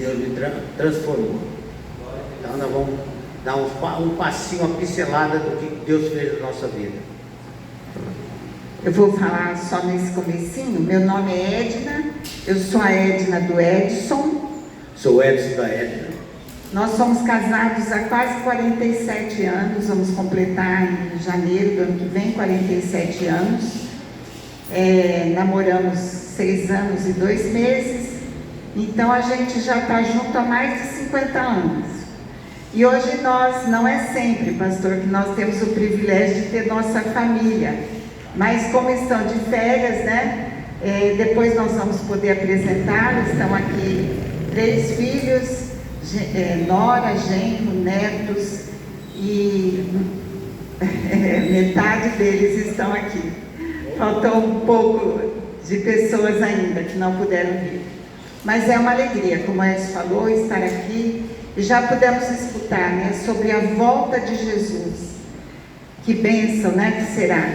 Deus me transformou. Então nós vamos dar um passinho, uma pincelada do que Deus fez na nossa vida. Eu vou falar só nesse comecinho. Meu nome é Edna, eu sou a Edna do Edson. Sou o Edson da Edna. Nós somos casados há quase 47 anos, vamos completar em janeiro do ano que vem, 47 anos. Namoramos 6 anos e 2 meses, então a gente já está junto há mais de 50 anos. E hoje nós, não é sempre, pastor, que nós temos o privilégio de ter nossa família. Mas como estão de férias, né? Depois nós vamos poder apresentá-los. Estão aqui 3 filhos, nora, genro, netos, e metade deles estão aqui. Faltou um pouco de pessoas ainda que não puderam vir. Mas é uma alegria, como a Edson falou, estar aqui. E já pudemos escutar, né, sobre a volta de Jesus. Que bênção, né, que será?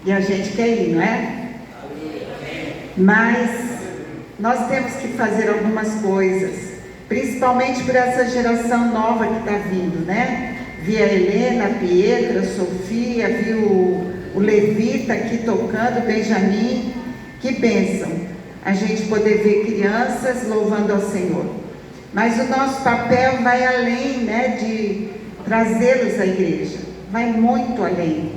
E a gente quer ir, não é? Mas nós temos que fazer algumas coisas, principalmente para essa geração nova que está vindo, né? Vi a Helena, a Pietra, a Sofia, vi o Levita aqui tocando, Benjamin. Que bênção a gente poder ver crianças louvando ao Senhor. Mas o nosso papel vai além, né, de trazê-los à igreja, vai muito além.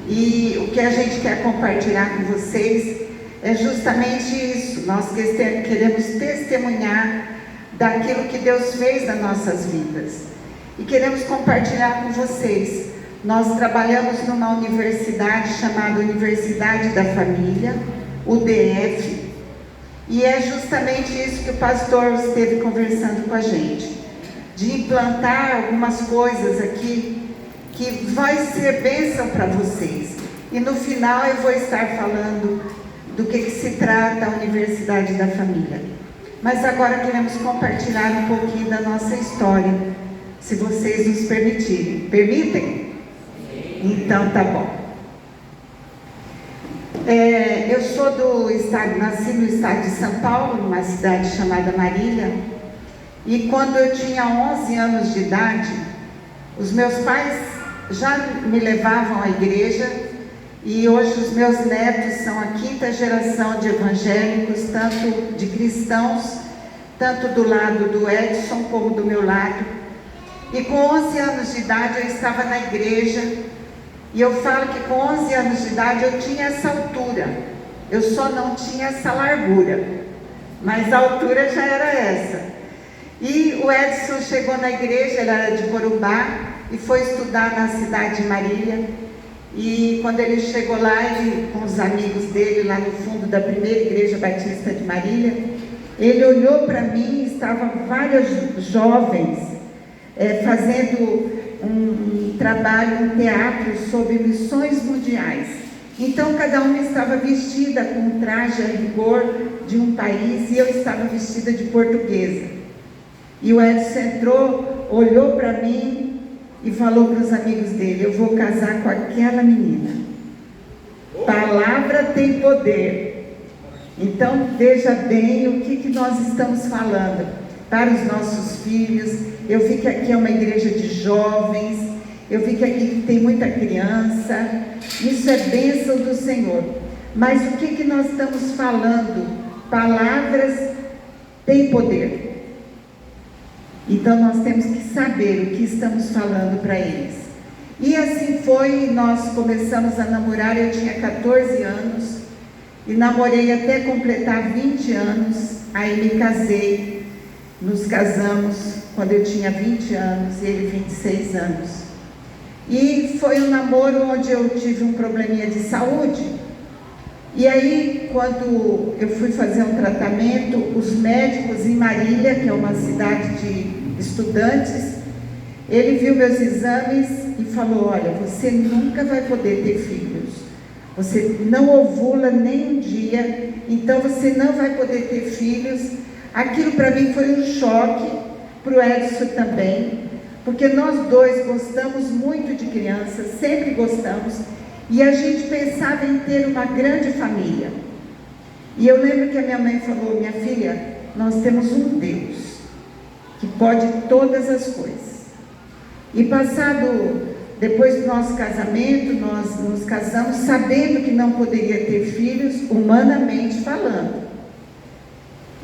E o que a gente quer compartilhar com vocês é justamente isso. Nós queremos testemunhar daquilo que Deus fez nas nossas vidas. E queremos compartilhar com vocês. Nós trabalhamos numa universidade chamada Universidade da Família, UDF. E é justamente isso que o pastor esteve conversando com a gente. De implantar algumas coisas aqui que vai ser bênção para vocês. E no final eu vou estar falando do que se trata a Universidade da Família. Mas agora queremos compartilhar um pouquinho da nossa história, se vocês nos permitirem. Permitem? Então tá bom. Eu sou do estado, nasci no estado de São Paulo, numa cidade chamada Marília. E quando eu tinha 11 anos de idade, os meus pais já me levavam à igreja, e hoje os meus netos são a 5ª geração de evangélicos, tanto de cristãos, tanto do lado do Edson como do meu lado. E com 11 anos de idade eu estava na igreja, e eu falo que com 11 anos de idade eu tinha essa altura, eu só não tinha essa largura, mas a altura já era essa. E o Edson chegou na igreja, ele era de Corumbá, e foi estudar na cidade de Marília. E quando ele chegou lá, ele, com os amigos dele lá no fundo da primeira igreja batista de Marília, ele olhou para mim, estavam vários jovens fazendo um trabalho, um teatro sobre missões mundiais. Então cada uma estava vestida com um traje a rigor de um país, e eu estava vestida de portuguesa. E o Edson entrou, olhou para mim e falou para os amigos dele: eu vou casar com aquela menina. Palavra tem poder. Então veja bem o que nós estamos falando para os nossos filhos. Eu vi que aqui é uma igreja de jovens, eu vi que aqui tem muita criança. Isso é bênção do Senhor. Mas o que nós estamos falando? Palavras têm poder. Então nós temos que saber o que estamos falando para eles. E assim foi, nós começamos a namorar, eu tinha 14 anos, e namorei até completar 20 anos, aí me casei, nos casamos quando eu tinha 20 anos, e ele 26 anos. E foi um namoro onde eu tive um probleminha de saúde, e aí quando eu fui fazer um tratamento, os médicos em Marília, que é uma cidade de estudantes, ele viu meus exames e falou: olha, você nunca vai poder ter filhos, você não ovula nem um dia, então você não vai poder ter filhos. Aquilo para mim foi um choque, para o Edson também, porque nós dois gostamos muito de crianças, sempre gostamos, e a gente pensava em ter uma grande família. E eu lembro que a minha mãe falou: minha filha, nós temos um Deus, que pode todas as coisas. E depois do nosso casamento, nós nos casamos sabendo que não poderia ter filhos, humanamente falando.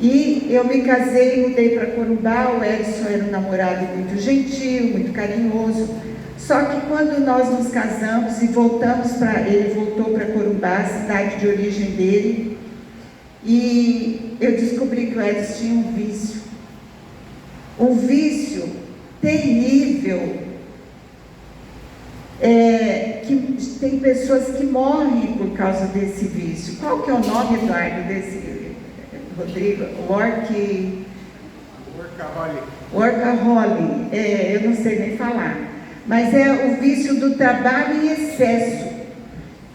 E eu me casei e mudei para Corumbá. O Edson era um namorado muito gentil, muito carinhoso. Só que quando nós nos casamos e ele voltou para Corumbá, a cidade de origem dele, e eu descobri que o Edson tinha um vício terrível. Que tem pessoas que morrem por causa desse vício. Qual que é o nome, Eduardo, desse Rodrigo? Workaholic. Eu não sei nem falar. Mas é o vício do trabalho em excesso.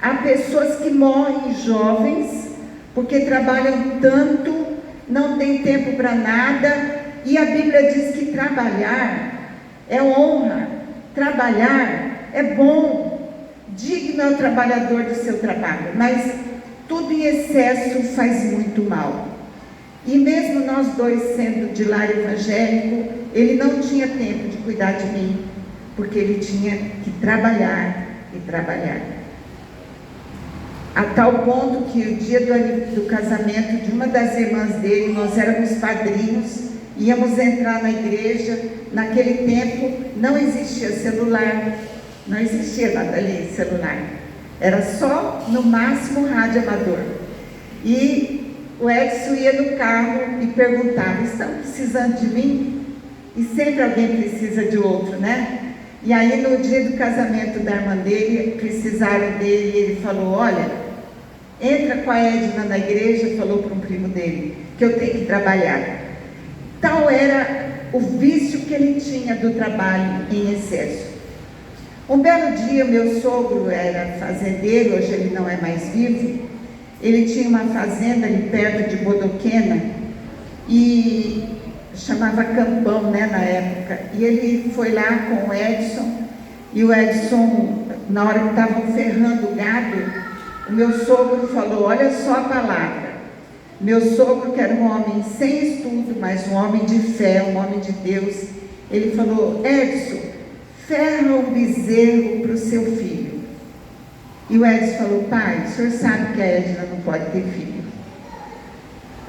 Há pessoas que morrem jovens porque trabalham tanto, não tem tempo para nada. E a Bíblia diz que trabalhar é honra, trabalhar é bom, digno é o trabalhador do seu trabalho, mas tudo em excesso faz muito mal. E mesmo nós dois sendo de lar evangélico, ele não tinha tempo de cuidar de mim, porque ele tinha que trabalhar e trabalhar. A tal ponto que o dia do casamento de uma das irmãs dele, nós éramos padrinhos, íamos entrar na igreja. Naquele tempo não existia celular, não existia nada ali, celular. Era só, no máximo, rádio amador. E o Edson ia no carro e perguntava: estão precisando de mim? E sempre alguém precisa de outro, né? E aí, no dia do casamento da irmã dele, precisaram dele, e ele falou: olha, entra com a Edna na igreja, falou para um primo dele, que eu tenho que trabalhar. Tal era o vício que ele tinha do trabalho em excesso. Um belo dia, meu sogro era fazendeiro, hoje ele não é mais vivo. Ele tinha uma fazenda ali perto de Bodoquena, e chamava Campão, né, na época. E ele foi lá com o Edson, e o Edson, na hora que estavam ferrando o gado, o meu sogro falou: olha só a palavra. Meu sogro, que era um homem sem estudo, mas um homem de fé, um homem de Deus, ele falou: Edson, ferra um bezerro para o seu filho. E o Edson falou: pai, o senhor sabe que a Edna não pode ter filho.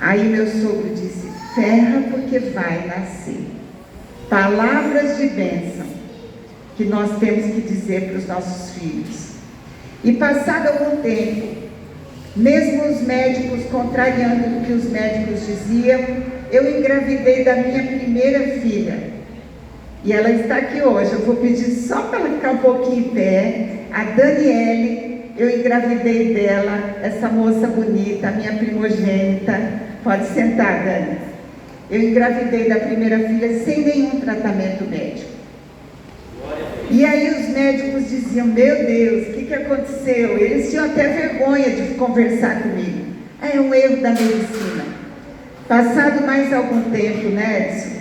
Aí meu sogro disse: ferra porque vai nascer. Palavras de bênção que nós temos que dizer para os nossos filhos. E passado algum tempo, mesmo os médicos contrariando o que os médicos diziam, eu engravidei da minha primeira filha. E ela está aqui hoje. Eu vou pedir só para ela ficar um pouquinho em pé. A Daniele, eu engravidei dela, essa moça bonita, a minha primogênita. Pode sentar, Dani. Eu engravidei da primeira filha sem nenhum tratamento médico. E aí os médicos diziam: meu Deus, o que aconteceu? Eles tinham até vergonha de conversar comigo. É um erro da medicina. Passado mais algum tempo, né, Edson?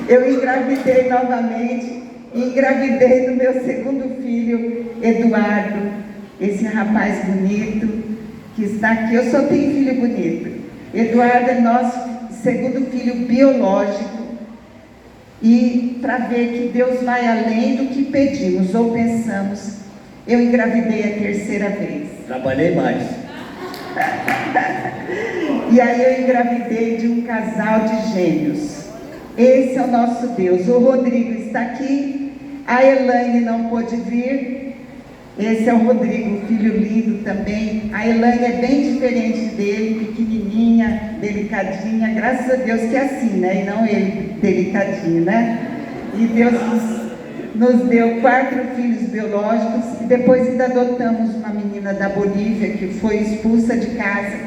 Eu engravidei novamente, e engravidei do meu segundo filho, Eduardo, esse rapaz bonito que está aqui. Eu só tenho filho bonito. Eduardo é nosso segundo filho biológico. E para ver que Deus vai além do que pedimos ou pensamos, eu engravidei a terceira vez. Trabalhei mais. E aí eu engravidei de um casal de gêmeos. Esse é o nosso Deus. O Rodrigo está aqui, a Elaine não pôde vir. Esse é o Rodrigo, filho lindo também. A Elaine é bem diferente dele, pequenininha, delicadinha. Graças a Deus que é assim, né? E não ele delicadinho, né? E Deus nos deu 4 filhos biológicos. E depois ainda adotamos uma menina da Bolívia que foi expulsa de casa,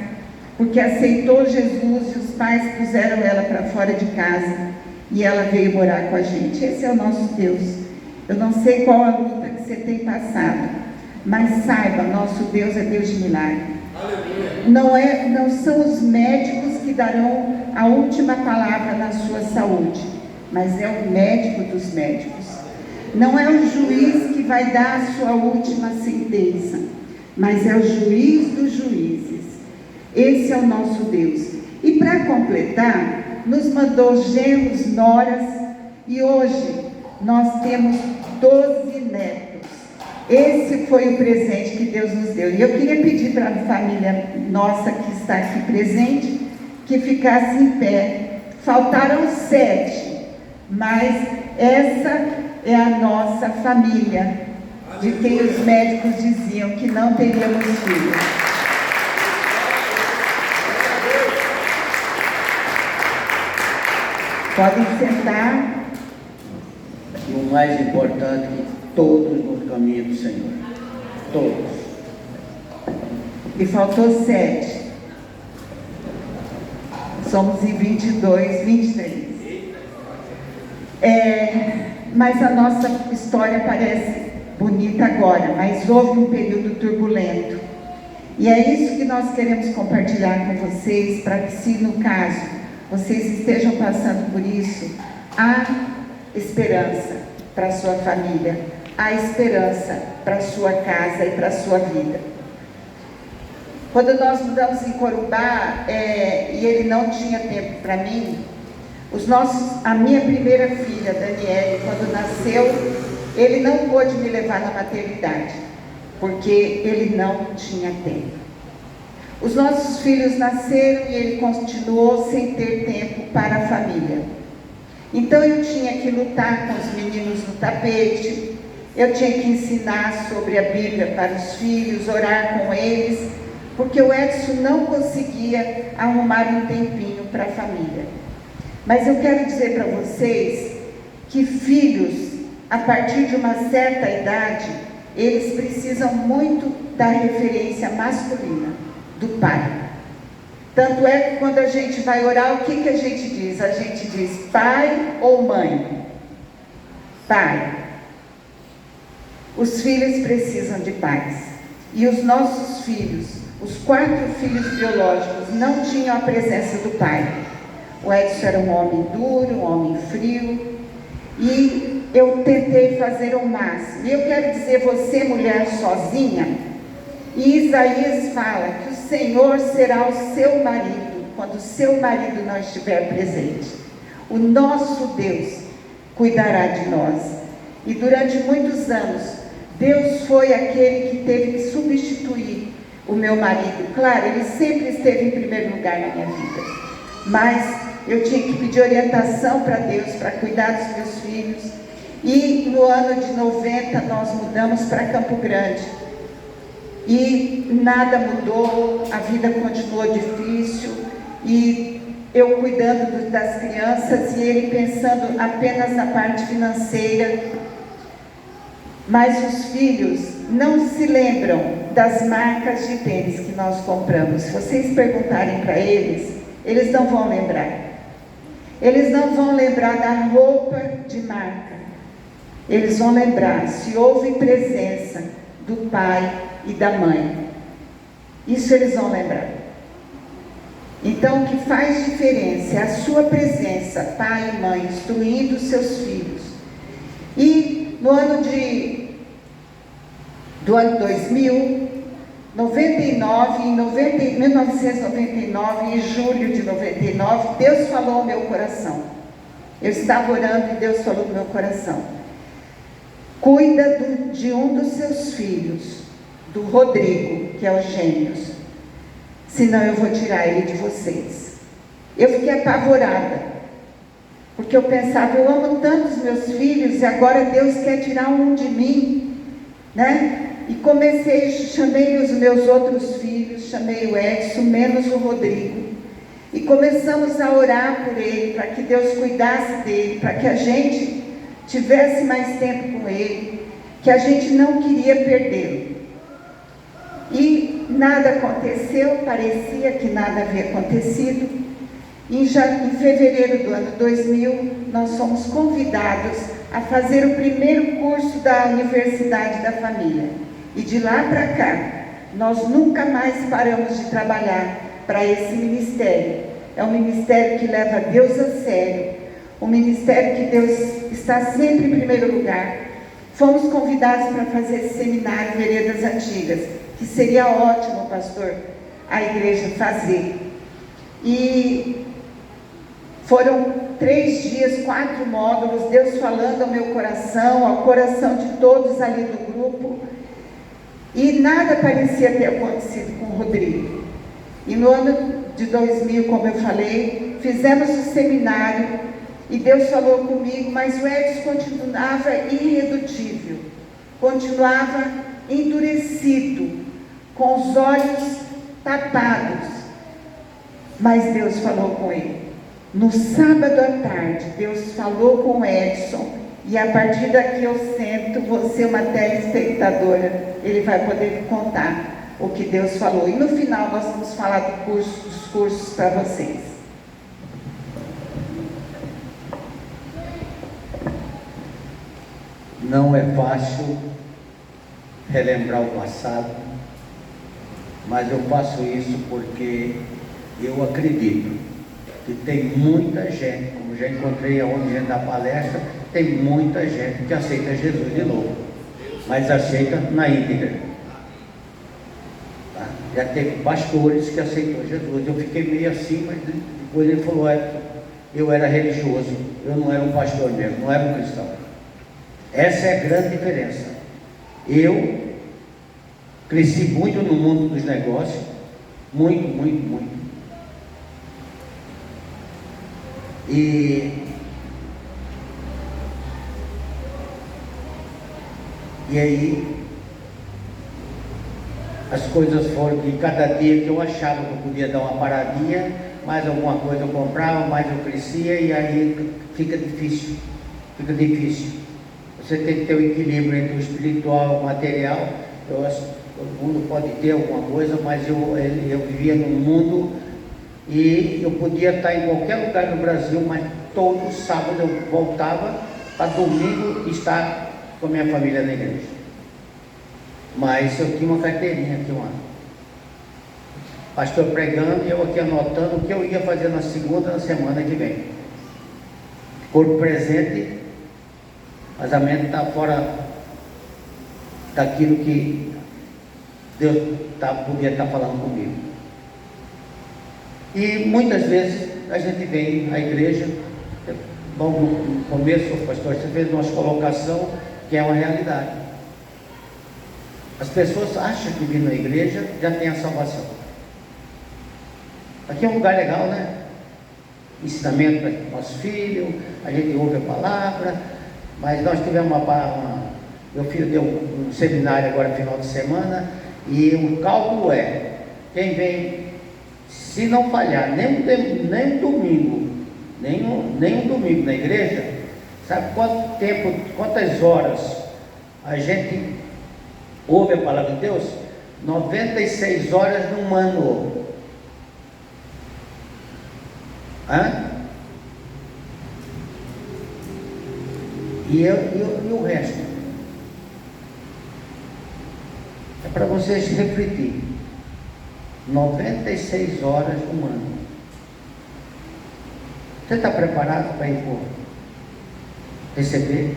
porque aceitou Jesus e os pais puseram ela para fora de casa. E ela veio morar com a gente. Esse é o nosso Deus. Eu não sei qual a luta que você tem passado, mas saiba, nosso Deus é Deus de milagre. Não são os médicos que darão a última palavra na sua saúde, mas é o médico dos médicos. Não é o juiz que vai dar a sua última sentença, mas é o juiz dos juízes. Esse é o nosso Deus. E para completar, nos mandou genros, noras, e hoje nós temos 12 netos. Esse foi o presente que Deus nos deu. E eu queria pedir para a família nossa que está aqui presente, que ficasse em pé. Faltaram 7, mas essa é a nossa família, de quem os médicos diziam que não teríamos filhos. Podem sentar. E o mais importante, todos no caminho do Senhor. Todos. E faltou 7. Somos em 22, 23. Mas a nossa história parece bonita agora, mas houve um período turbulento. E é isso que nós queremos compartilhar com vocês, para que, se no caso vocês estejam passando por isso, há esperança para a sua família, há esperança para a sua casa e para a sua vida. Quando nós mudamos em Corumbá, e ele não tinha tempo para mim, a minha primeira filha, Daniele, quando nasceu, ele não pôde me levar na maternidade, porque ele não tinha tempo. Os nossos filhos nasceram e ele continuou sem ter tempo para a família. Então eu tinha que lutar com os meninos no tapete, eu tinha que ensinar sobre a Bíblia para os filhos, orar com eles, porque o Edson não conseguia arrumar um tempinho para a família. Mas eu quero dizer para vocês que filhos, a partir de uma certa idade, eles precisam muito da referência masculina, do pai. Tanto é que quando a gente vai orar, o que a gente diz? A gente diz pai ou mãe? Pai. Os filhos precisam de pais. E os nossos filhos, os 4 filhos biológicos, não tinham a presença do pai. O Edson era um homem duro, um homem frio, e eu tentei fazer o máximo. E eu quero dizer, você mulher sozinha, e Isaías fala que o Senhor será o seu marido, quando o seu marido não estiver presente. O nosso Deus cuidará de nós. E durante muitos anos, Deus foi aquele que teve que substituir o meu marido. Claro, ele sempre esteve em primeiro lugar na minha vida, mas eu tinha que pedir orientação para Deus, para cuidar dos meus filhos. E no ano de 90 nós mudamos para Campo Grande. E nada mudou, a vida continuou difícil. E eu cuidando das crianças e ele pensando apenas na parte financeira. Mas os filhos não se lembram das marcas de tênis que nós compramos. Se vocês perguntarem para eles, eles não vão lembrar. Eles não vão lembrar da roupa de marca. Eles vão lembrar se houve presença do pai e da mãe. Isso eles vão lembrar. Então, o que faz diferença é a sua presença, pai e mãe, instruindo os seus filhos. E no ano do ano 2000, 99, em 1999, em julho de 99, Deus falou ao meu coração. Eu estava orando e Deus falou no meu coração: cuida de um dos seus filhos, do Rodrigo, que é os gêmeos, senão eu vou tirar ele de vocês. Eu fiquei apavorada, porque eu pensava, eu amo tanto os meus filhos e agora Deus quer tirar um de mim, né? E chamei os meus outros filhos, chamei o Edson, menos o Rodrigo. E começamos a orar por ele, para que Deus cuidasse dele, para que a gente tivesse mais tempo com ele, que a gente não queria perdê-lo. E nada aconteceu, parecia que nada havia acontecido. Em fevereiro do ano 2000, nós fomos convidados a fazer o primeiro curso da Universidade da Família. E de lá para cá, nós nunca mais paramos de trabalhar para esse ministério. É um ministério que leva Deus a sério, um ministério que Deus está sempre em primeiro lugar. Fomos convidados para fazer esse seminário em Veredas Antigas, que seria ótimo, pastor, a igreja fazer. E Foram 3 dias, 4 módulos, Deus falando ao meu coração, ao coração de todos ali do grupo, e nada parecia ter acontecido com o Rodrigo. E no ano de 2000, como eu falei, fizemos o seminário, e Deus falou comigo, mas o Edson continuava irredutível, continuava endurecido, com os olhos tapados, mas Deus falou com ele. No sábado à tarde, Deus falou com o Edson, e a partir daqui eu sento, você uma telespectadora, ele vai poder contar o que Deus falou. E no final nós vamos falar dos cursos para vocês. Não é fácil relembrar o passado, mas eu faço isso porque eu acredito que tem muita gente, como já encontrei aonde gente da palestra, tem muita gente que aceita Jesus de novo, mas aceita na íntegra. Tá? Já teve pastores que aceitou Jesus. Eu fiquei meio assim, mas depois ele falou, eu era religioso, eu não era um pastor mesmo, não era um cristão. Essa é a grande diferença. Eu cresci muito no mundo dos negócios, muito. E aí as coisas foram que cada dia que eu achava que eu podia dar uma paradinha, mais alguma coisa eu comprava, mais eu crescia, e aí fica difícil. Você tem que ter o equilíbrio entre o espiritual e o material. Eu acho que todo mundo pode ter alguma coisa, mas eu vivia num mundo e eu podia estar em qualquer lugar no Brasil, mas todo sábado eu voltava para domingo estar com a minha família na igreja. Mas eu tinha uma carteirinha aqui, pastor pregando, e eu aqui anotando o que eu ia fazer na segunda, na semana que vem. Corpo presente, mas a mente está fora daquilo que Deus podia estar falando comigo. E muitas vezes a gente vem à igreja, bom, no começo, pastor, você fez uma colocação que é uma realidade. As pessoas acham que vir na igreja já tem a salvação. Aqui é um lugar legal, né? Ensinamento para nossos filhos, a gente ouve a palavra, mas nós tivemos meu filho deu um seminário agora final de semana, e o cálculo é, quem vem, se não falhar nem um domingo na igreja, sabe quantas horas a gente ouve a palavra de Deus? 96 horas num ano. E o resto? É para vocês refletir. 96 horas num ano. Você está preparado para ir por receber?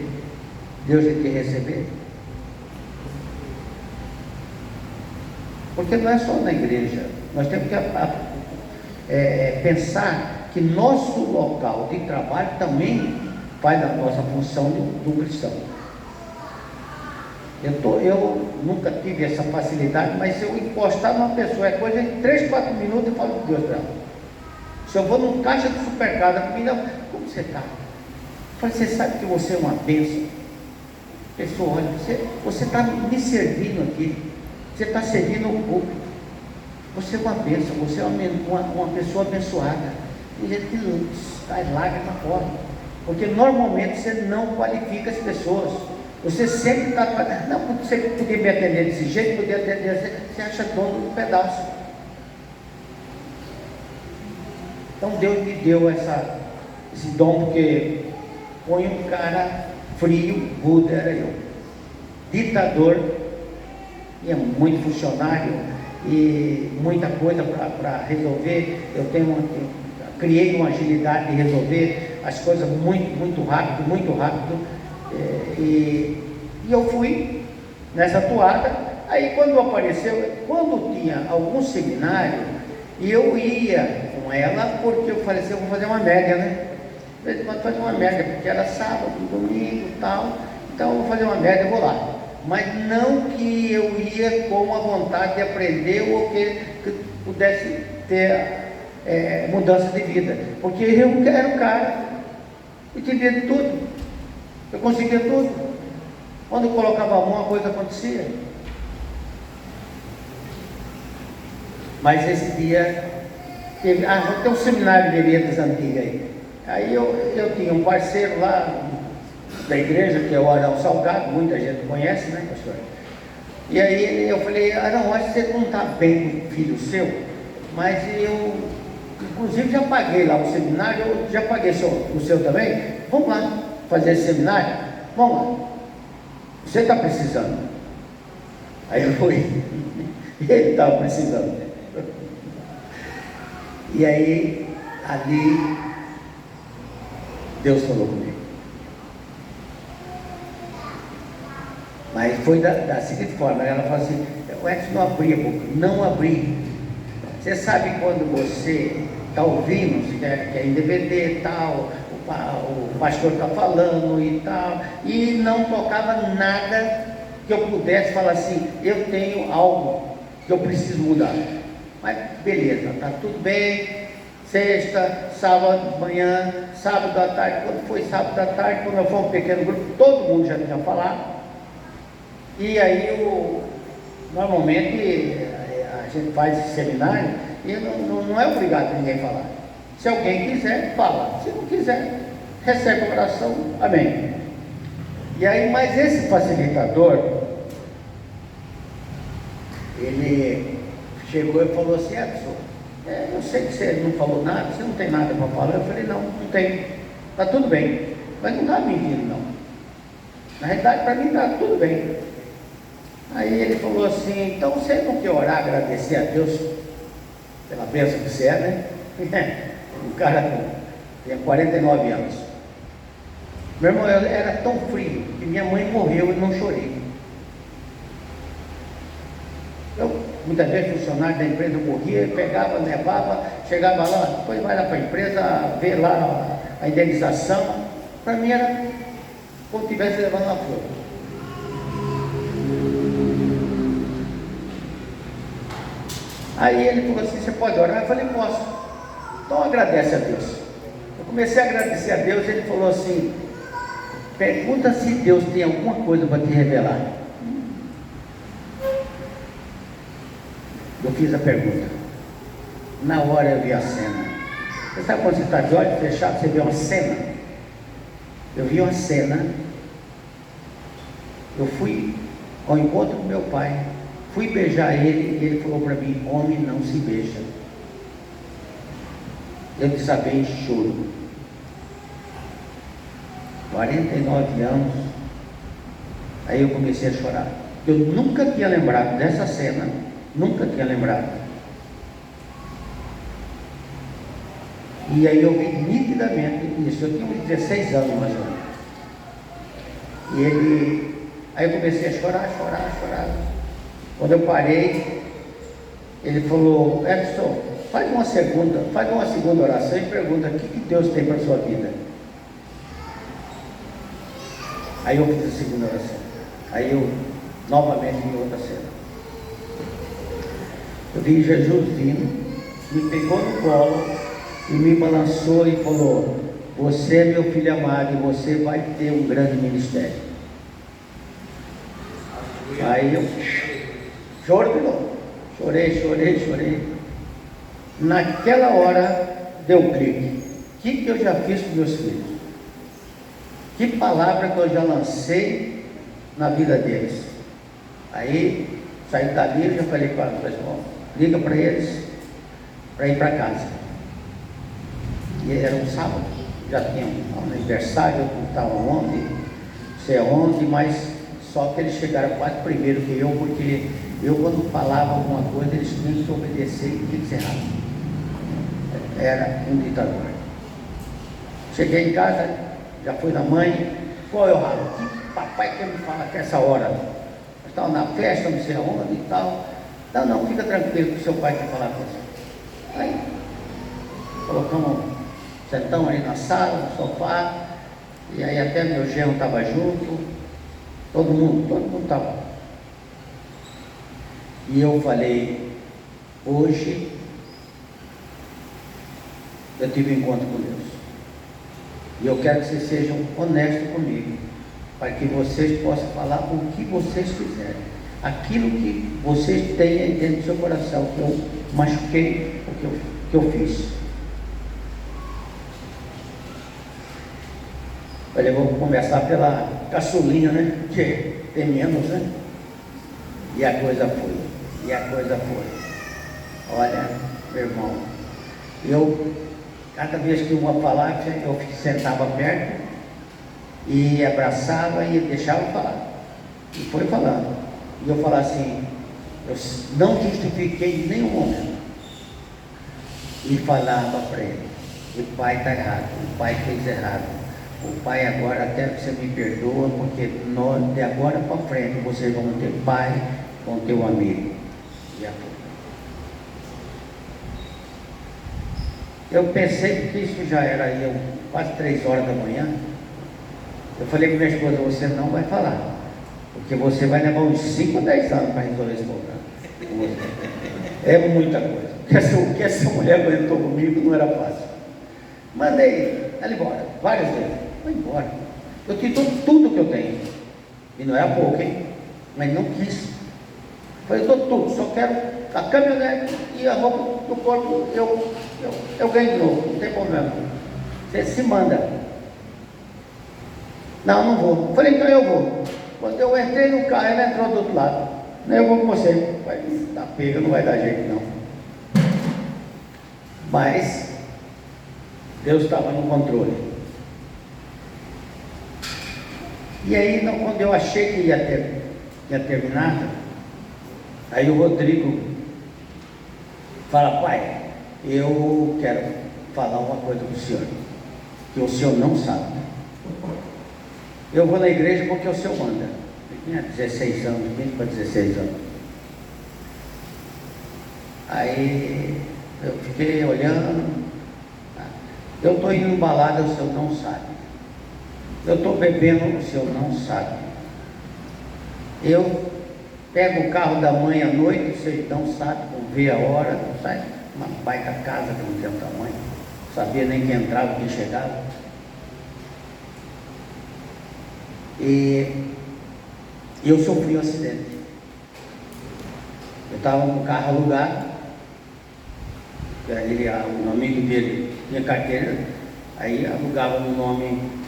Deus vai te receber? Porque não é só na igreja. Nós temos que pensar que nosso local de trabalho também faz da nossa função do cristão. Eu nunca tive essa facilidade, mas se eu encostar numa pessoa, é coisa de 3, 4 minutos, eu falo de Deus para ela. Se eu vou num caixa de supermercado, a comida, como você está? Você sabe que você é uma bênção. A pessoa olha, você está me servindo aqui, você está servindo o público. Você é uma bênção, você é uma pessoa abençoada. Tem gente que faz lágrimas fora, porque normalmente você não qualifica as pessoas. Você sempre está falando, não, você podia me atender desse jeito, podia atender, você acha dono do pedaço. Então Deus me deu esse dom, porque põe um cara frio, Buda era eu, ditador, e é muito funcionário, e muita coisa para resolver. Eu criei uma agilidade de resolver as coisas muito rápido, e eu fui nessa toada. Aí quando tinha algum seminário, eu ia com com ela, porque eu falei assim, eu vou fazer uma média, né? De vez em quando fazer uma média, porque era sábado, domingo e tal, então eu vou fazer uma média, eu vou lá. Mas não que eu ia com a vontade de aprender ou que pudesse ter mudança de vida, porque eu era um cara, eu entendia de tudo, eu conseguia tudo. Quando eu colocava a mão, a coisa acontecia. Mas esse dia teve, vou ter um seminário de eventos antigo aí. Aí eu tinha um parceiro lá da igreja, que é o Arão Salgado, muita gente conhece, né, pastor? E aí eu falei, não, acho que você não está bem com o filho seu, mas eu, inclusive, já paguei lá o seminário, eu já paguei o seu também, vamos lá fazer esse seminário? Vamos lá. Você está precisando? Aí eu fui, ele estava precisando. E aí, ali, Deus falou comigo. Mas foi da seguinte forma, ela falou assim, o Edson não abria a boca, não abri. Você sabe quando você está ouvindo, se quer em DVD e tal, o pastor está falando e tal, e não tocava nada que eu pudesse falar assim, eu tenho algo que eu preciso mudar. Mas beleza, está tudo bem, sexta, sábado de manhã, sábado à tarde, quando foi sábado à tarde, quando eu fui um pequeno grupo, todo mundo já tinha falado, e aí normalmente a gente faz esse seminário e não é obrigado a ninguém falar. Se alguém quiser, fala. Se não quiser, recebe a oração. Amém. E aí, mas esse facilitador, ele chegou e falou assim, Edson, eu sei que você não falou nada, você não tem nada para falar. Eu falei, não tenho. Está tudo bem. Mas não está mentindo, não. Na realidade, para mim está tudo bem. Aí ele falou assim, então você não quer orar, agradecer a Deus pela bênção que você é, né? O cara tem 49 anos. Meu irmão, eu era tão frio que minha mãe morreu e não chorei. Muitas vezes funcionário da empresa morria, pegava, levava, chegava lá, depois vai lá para a empresa, ver lá a indenização. Para mim era como se estivesse levando uma flor. Aí ele falou assim, você pode orar? Eu falei, posso. Então agradece a Deus. Eu comecei a agradecer a Deus, ele falou assim, pergunta se Deus tem alguma coisa para te revelar. Eu fiz a pergunta. Na hora eu vi a cena. Você sabe quando você está de olhos fechados, você vê uma cena? Eu vi uma cena. Eu fui ao encontro do meu pai, fui beijar ele e ele falou para mim, homem não se beija. Eu desabei em choro. 49 anos. Aí eu comecei a chorar. Eu nunca tinha lembrado dessa cena. Nunca tinha lembrado. E aí eu vi nitidamente isso. Eu tinha uns 16 anos mais ou menos. Aí eu comecei a chorar. Quando eu parei, ele falou, Edson, faz uma segunda oração e pergunta o que Deus tem para a sua vida. Aí eu fiz a segunda oração. Aí eu novamente vi outra cena. Eu vi Jesus vindo, me pegou no colo e me balançou e falou, você é meu filho amado e você vai ter um grande ministério. Aí eu choro de novo. Chorei. Naquela hora deu um clique. O que eu já fiz com meus filhos? Que palavra que eu já lancei na vida deles? Aí saí dali e já falei para o pessoal, liga para eles para ir para casa. E era um sábado, já tinha um aniversário, não estava onde, não sei aonde, mas só que eles chegaram quase primeiro que eu, porque eu quando falava alguma coisa, eles tinham que obedecer e tinha que ser rápido. Era um ditador. Cheguei em casa, já fui na mãe, qual é o ralo? O que papai quer me falar que essa hora? Nós estávamos na festa, não sei aonde e tal. Não, fica tranquilo que seu pai quer falar com você. Aí, colocamos, sentamos ali na sala, no sofá, e aí até meu genro estava junto, todo mundo estava. E eu falei, hoje eu tive um encontro com Deus. E eu quero que vocês sejam honestos comigo, para que vocês possam falar o que vocês quiserem. Aquilo que vocês têm aí dentro do seu coração, que eu machuquei, o que eu fiz. Olha, eu vou começar pela caçulinha, né? Que tem menos, né? E a coisa foi. Olha, meu irmão, cada vez que eu ia falar, eu sentava perto e abraçava e deixava falar. E foi falando. E eu falava assim, eu não justifiquei em nenhum momento. E falava para ele, o pai está errado, o pai fez errado. O pai agora quer que você me perdoa, porque nós, de agora para frente, vocês vão ter pai, vão ter um amigo. E eu pensei que isso já era aí, quase 3 horas da manhã. Eu falei para minha esposa, você não vai falar, porque você vai levar uns 5 ou 10 anos para resolver esse problema. É muita coisa. O que essa mulher aguentou comigo não era fácil. Mandei ela embora, várias vezes. Foi embora. Eu tive tudo que eu tenho. E não é pouco, hein? Mas não quis. Falei, dou tudo, só quero a caminhonete e a roupa do corpo, eu ganho de novo, não tem problema. Você se manda. Não vou. Falei, então eu vou. Quando eu entrei no carro, ela entrou do outro lado. Eu vou com você. Vai dar pega, não vai dar jeito não. Mas Deus estava no controle. E aí, quando eu achei que ia terminar, aí o Rodrigo fala, pai, eu quero falar uma coisa para o senhor, que o senhor não sabe. Eu vou na igreja porque o senhor manda. Eu tinha 16 anos, 20 para 16 anos. Aí eu fiquei olhando, eu estou indo em balada, o senhor não sabe. Eu estou bebendo, o senhor não sabe. Eu pego o carro da mãe à noite, o senhor não sabe, não vê a hora, não sabe. Uma baita casa que não tem tamanho, não sabia nem quem entrava, quem chegava. E eu sofri um acidente. Eu estava com o carro alugado, um amigo dele tinha carteira, aí alugava no nome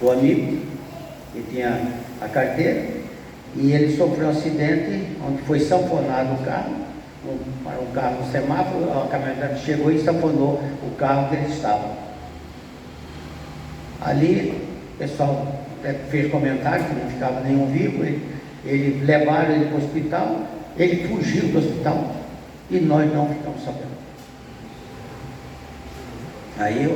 do amigo, que tinha a carteira, e ele sofreu um acidente, onde foi sanfonado o carro, parou o carro no semáforo, a caminhonete chegou e sanfonou o carro que ele estava. Ali, o pessoal fez comentário que não ficava nenhum vivo, ele levaram ele para o hospital, ele fugiu do hospital, e nós não ficamos sabendo. Aí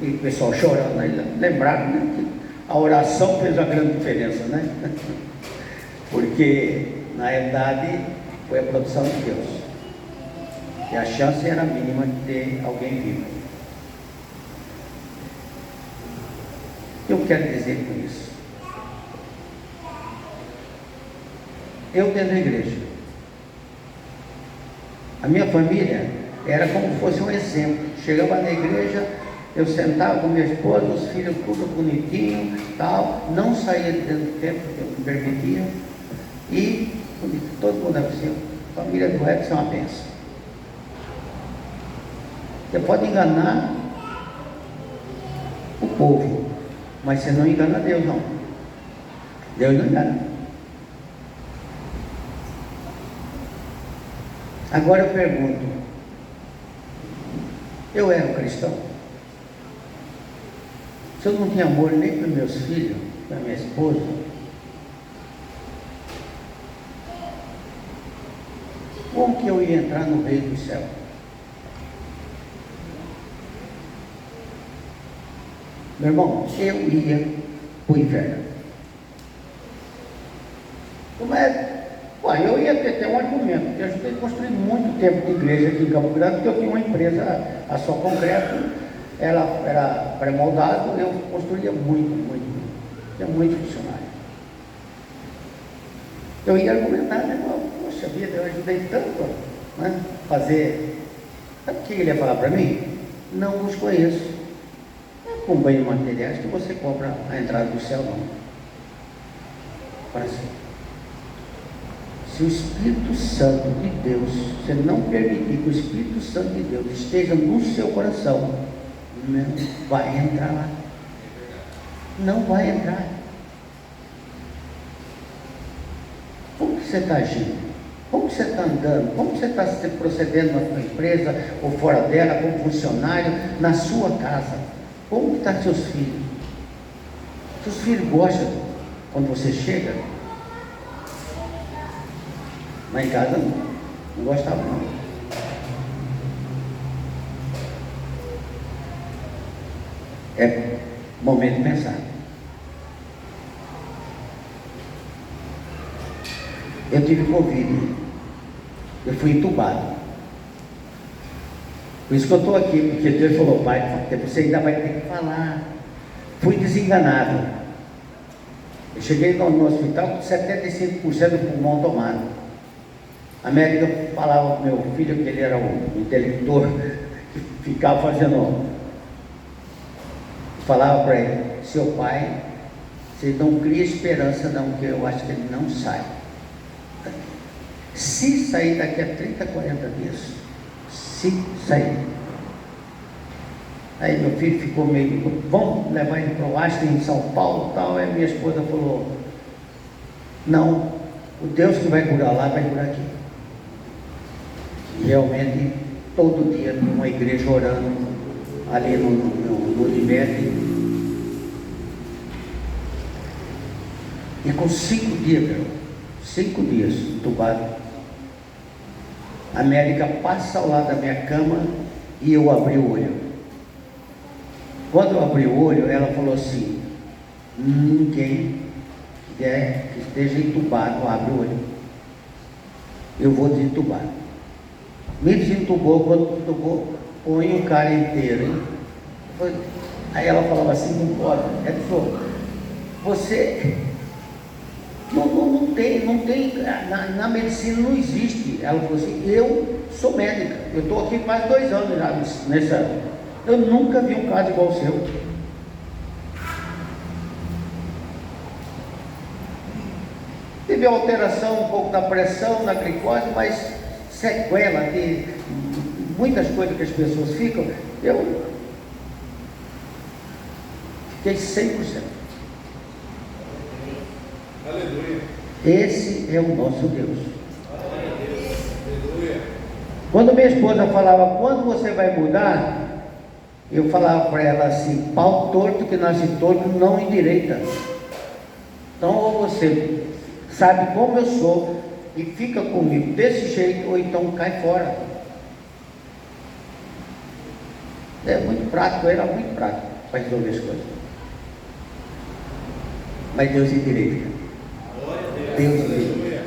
o pessoal chorando, aí lembraram, né, que a oração fez uma grande diferença, né? Porque na realidade foi a produção de Deus. E a chance era mínima de ter alguém vivo. Eu quero dizer com isso. Eu dentro da igreja. A minha família era como se fosse um exemplo. Chegava na igreja, eu sentava com minha esposa, os filhos tudo bonitinho, tal, não saía dentro do tempo que eu me permitia, e todo mundo assim, a família do Edson é uma bênção. Você pode enganar o povo, mas você não engana Deus, não. Deus não engana. Agora eu pergunto, eu era um cristão? Se eu não tinha amor nem para meus filhos, para minha esposa, como que eu ia entrar no reino do céu? Meu irmão, eu ia para o inferno. Bom, eu ia ter até um argumento, porque eu ajudei a construir muito tempo de igreja aqui em Campo Grande, porque eu tinha uma empresa, a Só Concreto, ela era pré-moldado, eu construía muito. Tinha muito funcionário. Eu ia argumentar, né? Poxa vida, eu ajudei tanto, né? Fazer. Sabe o que ele ia falar para mim? Não os conheço. Não é com bens materiais que você compra a entrada do céu, não. Para si. Se o Espírito Santo de Deus, você não permitir que o Espírito Santo de Deus esteja no seu coração, não vai entrar lá. Não vai entrar. Como que você está agindo? Como que você está andando? Como que você está se procedendo na sua empresa ou fora dela, como funcionário, na sua casa? Como que estão seus filhos? Seus filhos gostam quando você chega? Mas em casa não gostava não. É momento de pensar. Eu tive Covid, eu fui entubado. Por isso que eu estou aqui, porque Deus falou, pai, você ainda vai ter que falar. Fui desenganado. Eu cheguei no hospital com 75% do pulmão tomado. A médica falava para o meu filho que ele era um intelector, que ficava fazendo. Falava para ele, seu pai, você não cria esperança não, que eu acho que ele não sai. Se sair daqui a 30, 40 dias, se sair. Aí meu filho ficou meio, vamos levar ele para o Einstein em São Paulo e tal. Aí minha esposa falou, não, o Deus que vai curar lá, vai curar aqui. E realmente, todo dia tinha uma igreja orando ali no Unimed. E com 5 dias, 5 dias entubado, a médica passa ao lado da minha cama e eu abri o olho. Quando eu abri o olho, ela falou assim, ninguém que esteja entubado abre o olho. Eu vou desentubar. Me desentubou, quando desentubou, põe o cara inteiro. Hein? Aí ela falava assim, não pode. Ela falou, você não tem, na medicina não existe. Ela falou assim, eu sou médica, eu estou aqui quase 2 anos já nessa. Eu nunca vi um caso igual o seu. Teve alteração um pouco da pressão, na glicose, mas sequela de muitas coisas que as pessoas ficam, eu fiquei 100%. Aleluia. Esse é o nosso Deus. Aleluia. Quando minha esposa falava, quando você vai mudar? Eu falava para ela assim, pau torto que nasce torto não endireita. Então ou você sabe como eu sou e fica comigo desse jeito, ou então cai fora. É muito prático, era muito prático para resolver as coisas. Mas Deus endireita. Deus endireita.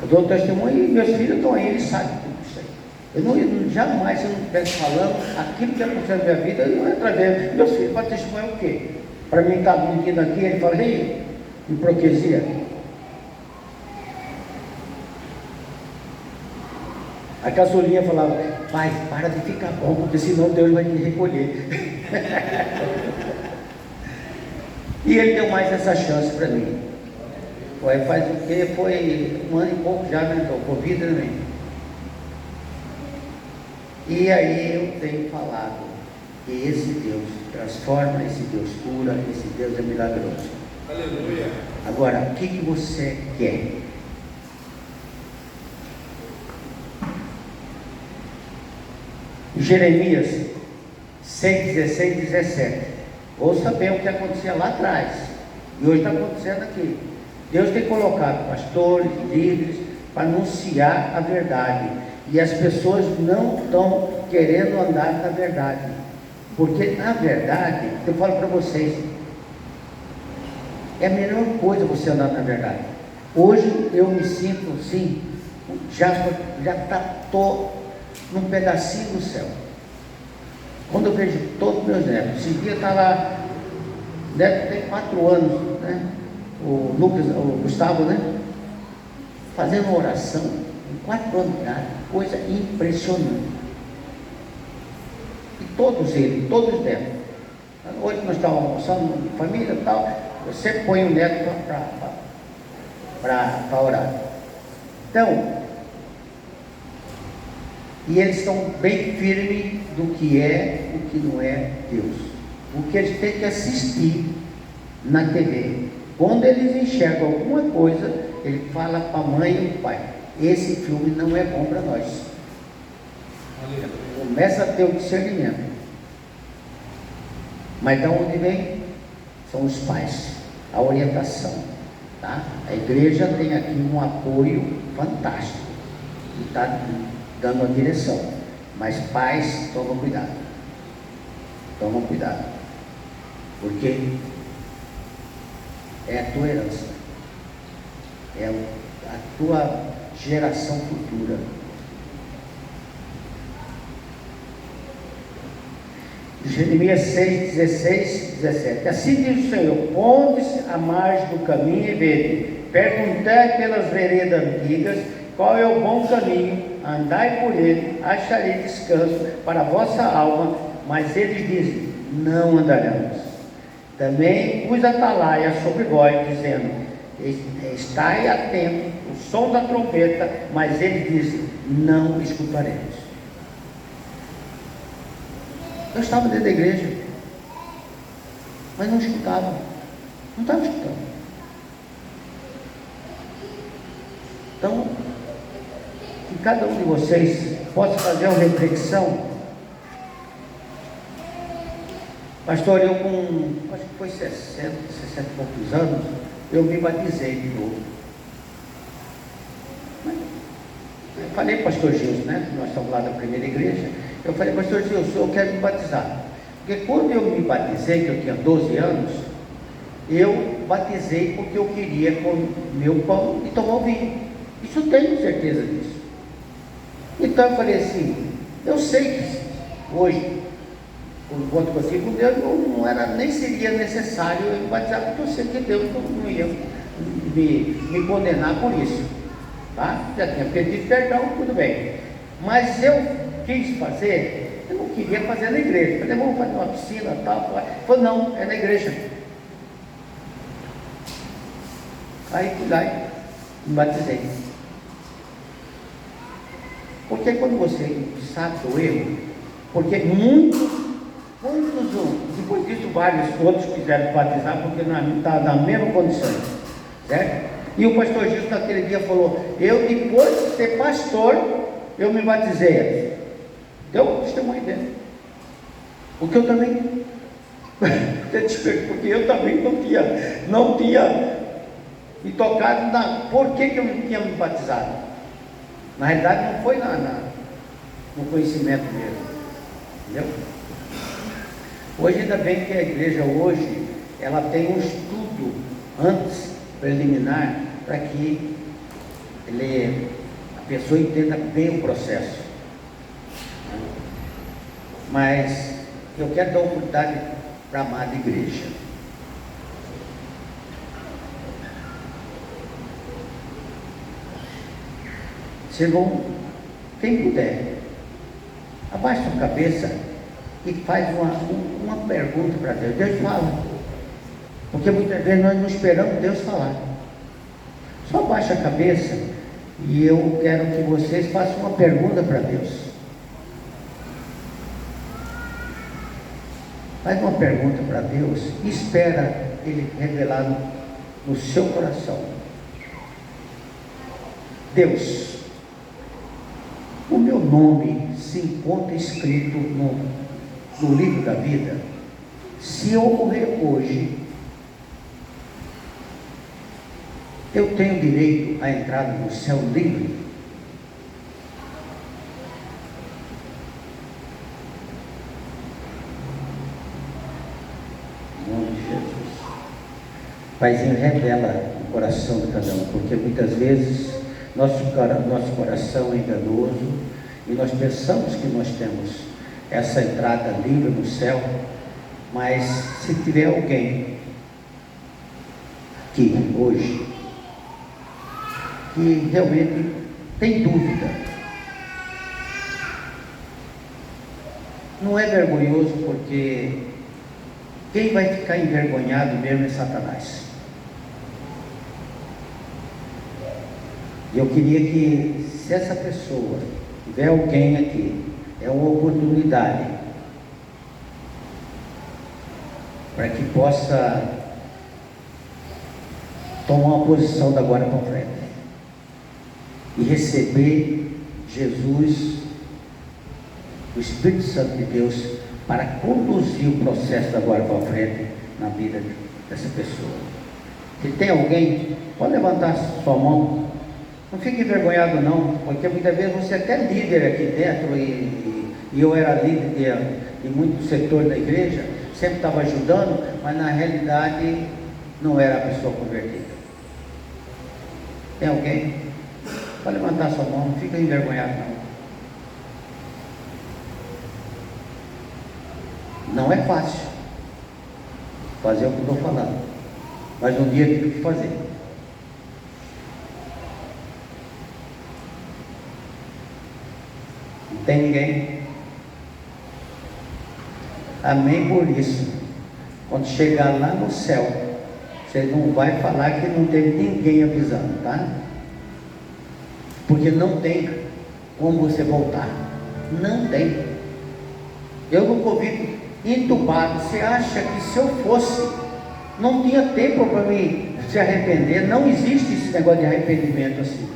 Eu dou um testemunho e meus filhos estão aí, eles sabem tudo isso aí. Eu jamais, se eu não estivesse falando aquilo que aconteceu na minha vida, eu não ia trazer. Meus filhos para testemunhar o quê? Para mim estar mentindo aqui, ele fala, ei, hipocrisia. A caçulinha falava, pai, para de ficar bom, porque senão Deus vai te recolher. E ele deu mais essa chance para mim. Faz o quê? Foi 1 ano e pouco já, né? Estou com vida também. E aí eu tenho falado que esse Deus transforma, esse Deus cura, esse Deus é milagroso. Aleluia. Agora, o que você quer? Jeremias 6, 16, 17. Ouça bem o que acontecia lá atrás. E hoje está acontecendo aqui. Deus tem colocado pastores, líderes, para anunciar a verdade. E as pessoas não estão querendo andar na verdade. Porque na verdade, eu falo para vocês, é a melhor coisa você andar na verdade. Hoje eu me sinto assim, já estou num pedacinho do céu. Quando eu vejo todos meus netos, esse dia está lá, neto tem 4 anos, né? O Lucas, o Gustavo, né? Fazendo uma oração, em 4 anos de idade, coisa impressionante. E todos eles, todos netos. Hoje nós estávamos almoçando em família e tal, eu sempre ponho o neto para orar. Então, e eles estão bem firmes do que é, o que não é Deus. O que eles têm que assistir na TV. Quando eles enxergam alguma coisa, ele fala para a mãe e para o pai: esse filme não é bom para nós. Começa a ter o discernimento. Mas de onde vem? São os pais, a orientação. Tá? A igreja tem aqui um apoio fantástico e está dando a direção. Mas pais, tomam cuidado. Tomam cuidado. Porque é a tua herança. É a tua geração futura. Jeremias 6, 16, 17. Assim diz o Senhor: ponde-se à margem do caminho e vede, perguntai pelas veredas antigas, qual é o bom caminho, andai por ele, acharei descanso para a vossa alma. Mas eles dizem: não andaremos. Também pus atalaia sobre vós, dizendo: estai atento, o som da trombeta. Mas eles dizem: não escutaremos. Eu estava dentro da igreja, mas não escutava, não estava escutando. Então, que cada um de vocês possa fazer uma reflexão. Pastor, eu com, acho que foi 60 e poucos anos, eu me batizei de novo. Eu falei para o pastor Gilson, né? Nós estamos lá da primeira igreja. Eu falei: pastor Gilson, eu quero me batizar. Porque quando eu me batizei, que eu tinha 12 anos, eu batizei porque eu queria comer o pão e tomar o vinho. Isso eu tenho certeza disso. Então eu falei assim: eu sei que hoje, enquanto eu consigo com Deus, não era, nem seria necessário eu me batizar, porque eu sei que Deus não ia me condenar por isso. Tá? Já tinha pedido perdão, tudo bem. Mas eu quis fazer, eu não queria fazer na igreja. Eu falei: vamos fazer uma piscina e tal. Ele falou: não, é na igreja. Aí fui lá e me batizei. Porque quando você sabe do erro, porque muitos, depois disso vários outros quiseram batizar, porque não está na mesma condição, certo? E o pastor Gilson naquele dia falou: eu depois de ser pastor, eu me batizei. Deu um testemunho dele. Porque eu também, porque eu também não tinha me tocado por que eu não tinha me batizado. Na realidade não foi no conhecimento mesmo. Entendeu? Hoje ainda bem que a igreja hoje, ela tem um estudo antes, preliminar, para que a pessoa entenda bem o processo. Mas eu quero dar oportunidade para a amada igreja. Vocês vão, quem puder, abaixa a cabeça e faz uma pergunta para Deus. Deus fala. Porque muitas vezes nós não esperamos Deus falar. Só abaixa a cabeça e eu quero que vocês façam uma pergunta para Deus. Faz uma pergunta para Deus e espera Ele revelar no seu coração. Deus, o meu nome se encontra escrito no livro da vida. Se eu morrer hoje, eu tenho direito à entrada no céu livre? Em nome de Jesus. Paizinho, revela coração de cada um, porque muitas vezes nosso coração é enganoso e nós pensamos que nós temos essa entrada livre no céu, mas se tiver alguém aqui hoje que realmente tem dúvida, não é vergonhoso, porque quem vai ficar envergonhado mesmo é Satanás. Eu queria que, se essa pessoa tiver alguém aqui, é uma oportunidade para que possa tomar uma posição da agora para frente e receber Jesus, o Espírito Santo de Deus, para conduzir o processo da agora para frente na vida dessa pessoa. Se tem alguém, pode levantar sua mão. Não fique envergonhado não, porque muitas vezes você é até líder aqui dentro, e eu era líder de muitos setores da igreja, sempre estava ajudando, mas na realidade não era a pessoa convertida. Tem alguém? Pode levantar sua mão, não fica envergonhado não. Não é fácil fazer o que estou falando, mas um dia eu tive que fazer. Não tem ninguém? Amém por isso. Quando chegar lá no céu, você não vai falar que não teve ninguém avisando, tá? Porque não tem como você voltar. Não tem. Eu nunca ouvi entubado. Você acha que se eu fosse, não tinha tempo para mim se arrepender? Não existe esse negócio de arrependimento assim.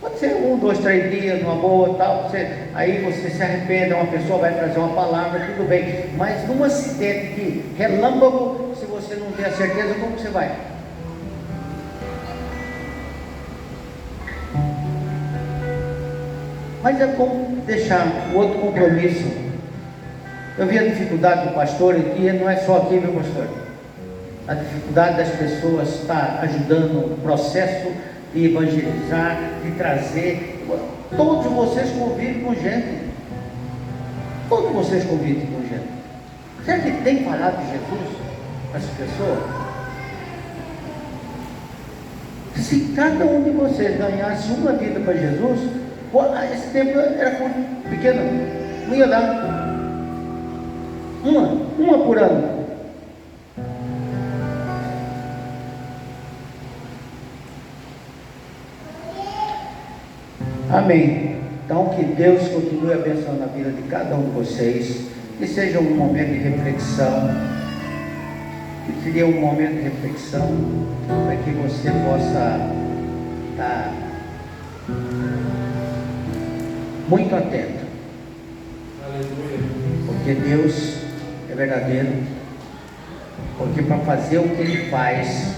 Pode ser 1, 2, 3 dias, numa boa, tal, aí você se arrepende, uma pessoa vai trazer uma palavra, tudo bem. Mas num acidente de relâmpago, se você não tem a certeza, como você vai? Mas é como deixar o outro compromisso. Eu vi a dificuldade do pastor, e não é só aqui, meu pastor. A dificuldade das pessoas está ajudando o processo de evangelizar, de trazer. Todos vocês convivem com gente. Todos vocês convivem com gente. Será que tem falado de Jesus para essa pessoa? Se cada um de vocês ganhasse uma vida para Jesus, esse tempo era pequeno, não ia dar. Uma por ano. Amém. Então que Deus continue abençoando a vida de cada um de vocês, que seja um momento de reflexão, que seria um momento de reflexão para que você possa estar muito atento. Aleluia. Porque Deus é verdadeiro, porque para fazer o que Ele faz,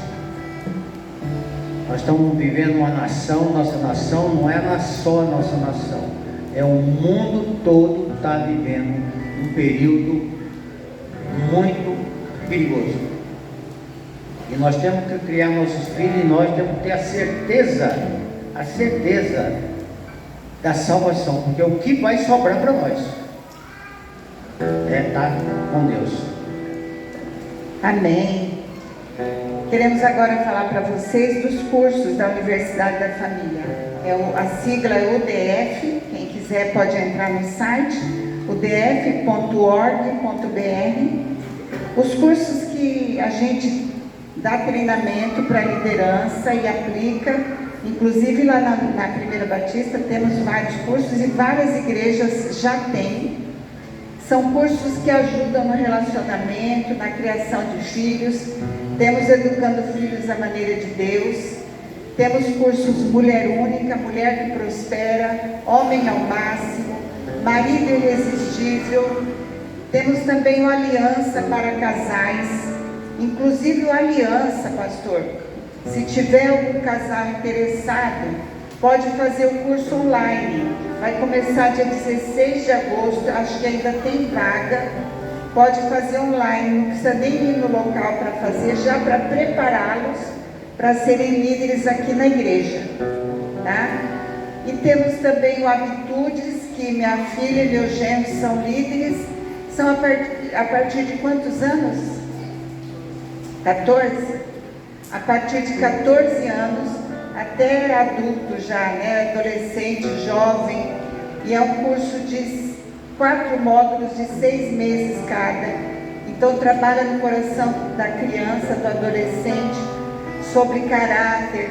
nós estamos vivendo uma nação. Nossa nação não é só a nossa nação, é o mundo todo está vivendo um período muito perigoso, e nós temos que criar nossos filhos, e nós temos que ter a certeza da salvação, porque o que vai sobrar para nós é estar com Deus. Amém. Queremos agora falar para vocês dos cursos da Universidade da Família. A sigla é UDF. Quem quiser pode entrar no site udf.org.br. Os cursos que a gente dá treinamento para liderança e aplica, inclusive lá na Primeira Batista temos vários cursos, e várias igrejas já têm. São cursos que ajudam no relacionamento, na criação de filhos. Temos Educando Filhos à Maneira de Deus. Temos cursos Mulher Única, Mulher que Prospera, Homem ao Máximo, Marido Irresistível. Temos também o Aliança para Casais. Inclusive o Aliança, pastor, se tiver algum casal interessado, pode fazer o curso online. Vai começar dia 16 de agosto, acho que ainda tem vaga. Pode fazer online, não precisa nem ir no local para fazer, já para prepará-los para serem líderes aqui na igreja, tá? E temos também o Habitudes, que minha filha e meu genro são líderes. São a partir de quantos anos? 14? A partir de 14 anos, até adulto já, né? Adolescente, jovem. E é um curso de 4 módulos de 6 meses cada. Então trabalha no coração da criança, do adolescente, sobre caráter,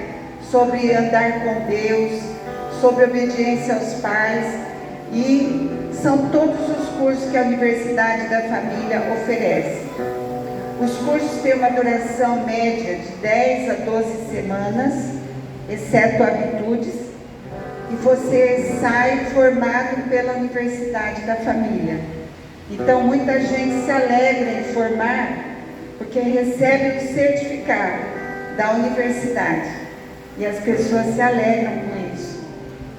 sobre andar com Deus, sobre obediência aos pais. E são todos os cursos que a Universidade da Família oferece. Os cursos têm uma duração média de 10 a 12 semanas, exceto Habitudes, e você sai formado pela Universidade da Família. Então muita gente se alegra em formar, porque recebe o certificado da universidade, e as pessoas se alegram com isso.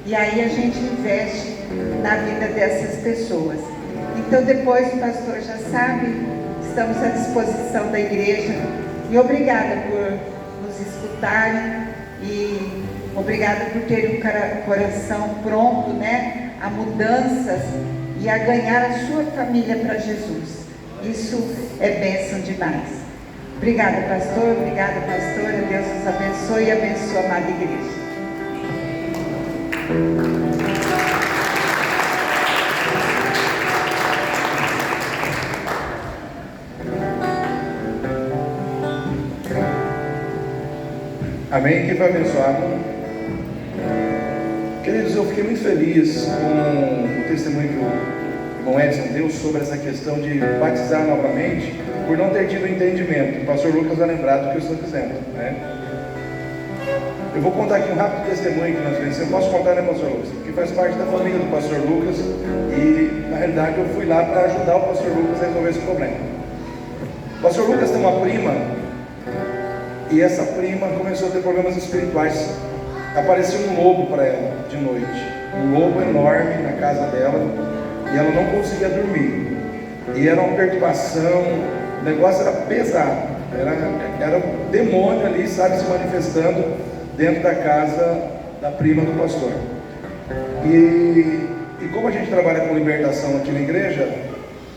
E aí a gente investe na vida dessas pessoas. Então depois o pastor já sabe, estamos à disposição da igreja. E obrigada por nos escutarem e obrigada por terem um coração pronto, né, a mudanças e a ganhar a sua família para Jesus. Isso é bênção demais. Obrigada, pastor. Obrigada, pastora. Deus nos abençoe e abençoe a amada igreja. Amém? Quem foi abençoado? Queridos, eu fiquei muito feliz com o testemunho que o irmão Edson deu sobre essa questão de batizar novamente, por não ter tido entendimento. O pastor Lucas vai lembrar do que eu estou dizendo, né? Eu vou contar aqui um rápido testemunho que nós fizemos. Eu posso contar, né, pastor Lucas? Porque faz parte da família do pastor Lucas e, na realidade, eu fui lá para ajudar o pastor Lucas a resolver esse problema. O pastor Lucas tem uma prima e essa prima começou a ter problemas espirituais. Apareceu um lobo para ela de noite, um lobo enorme na casa dela, e ela não conseguia dormir, e era uma perturbação, o negócio era pesado, era um demônio ali, sabe, se manifestando dentro da casa da prima do pastor. E como a gente trabalha com libertação aqui na igreja,